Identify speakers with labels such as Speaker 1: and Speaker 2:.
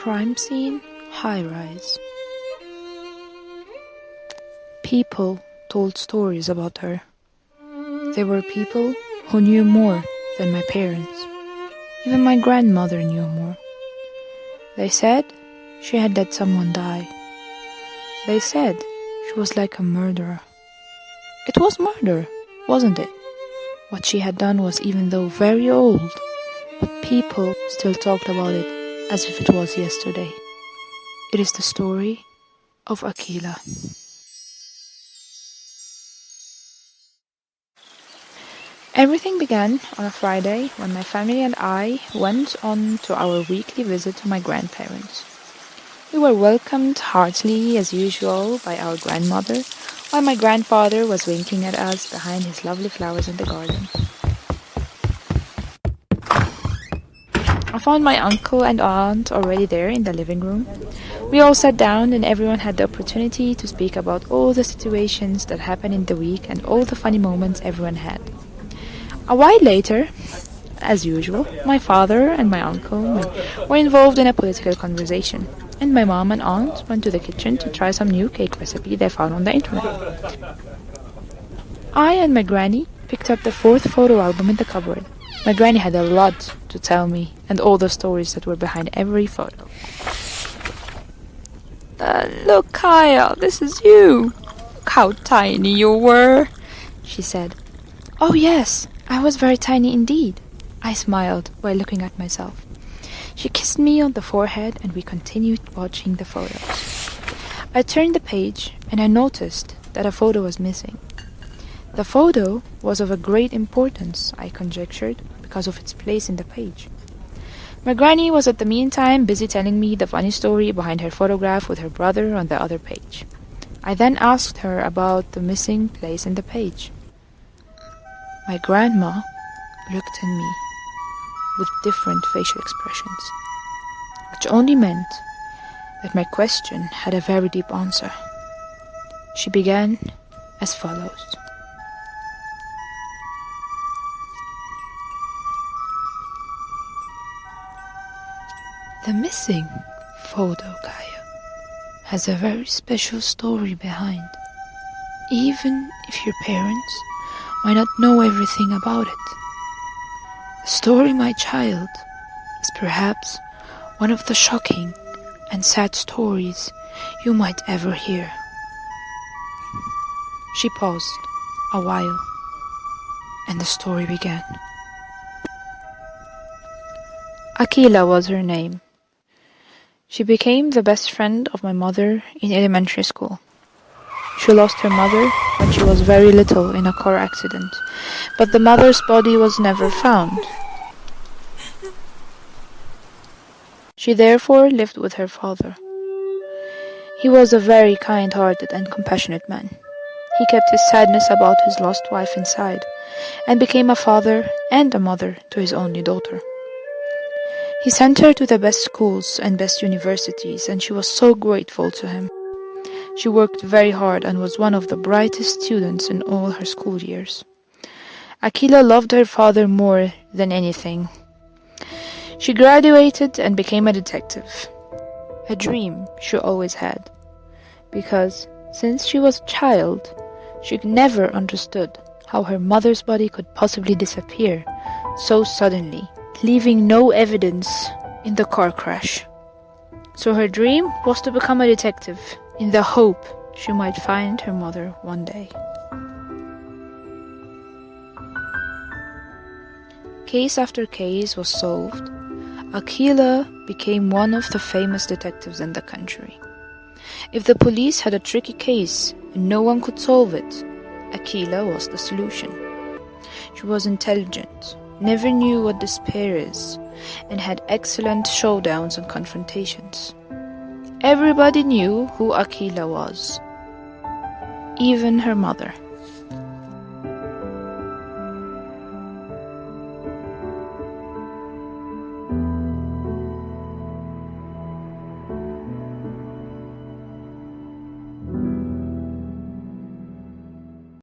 Speaker 1: Crime scene, high rise. People told stories about her. There were people who knew more than my parents. Even my grandmother knew more. They said she had let someone die. They said she was like a murderer. It was murder, wasn't it? What she had done was, even though very old, but people still talked about it as if it was yesterday. It is the story of Akila. Everything began on a Friday when my family and I went on to our weekly visit to my grandparents. We were welcomed heartily as usual by our grandmother, while my grandfather was winking at us behind his lovely flowers in the garden. I found my uncle and aunt already there in the living room. We all sat down and everyone had the opportunity to speak about all the situations that happened in the week and all the funny moments everyone had. A while later, as usual, my father and my uncle were involved in a political conversation, and my mom and aunt went to the kitchen to try some new cake recipe they found on the internet. I and my granny picked up the fourth photo album in the cupboard. My granny had a lot to tell me, and all the stories that were behind every photo. Look, Kaya, this is you. Look how tiny you were, she said. Oh yes, I was very tiny indeed. I smiled while looking at myself. She kissed me on the forehead and we continued watching the photos. I turned the page and I noticed that a photo was missing. The photo was of a great importance, I conjectured, because of its place in the page. My granny was at the meantime busy telling me the funny story behind her photograph with her brother on the other page. I then asked her about the missing place in the page. My grandma looked at me with different facial expressions, which only meant that my question had a very deep answer. She began as follows. The missing photo, Kaya, has a very special story behind. Even if your parents might not know everything about it. The story, my child, is perhaps one of the shocking and sad stories you might ever hear. She paused a while, and the story began. Akila was her name. She became the best friend of my mother in elementary school. She lost her mother when she was very little in a car accident, but the mother's body was never found. She therefore lived with her father. He was a very kind-hearted and compassionate man. He kept his sadness about his lost wife inside, and became a father and a mother to his only daughter. He sent her to the best schools and best universities, and she was so grateful to him. She worked very hard and was one of the brightest students in all her school years. Akila loved her father more than anything. She graduated and became a detective, a dream she always had, because since she was a child, she never understood how her mother's body could possibly disappear so suddenly, leaving no evidence in the car crash. So her dream was to become a detective, in the hope she might find her mother one day. Case after case was solved. Akila became one of the famous detectives in the country. If the police had a tricky case and no one could solve it, Akila was the solution. She was intelligent, never knew what despair is, and had excellent showdowns and confrontations. Everybody knew who Akila was, even her mother.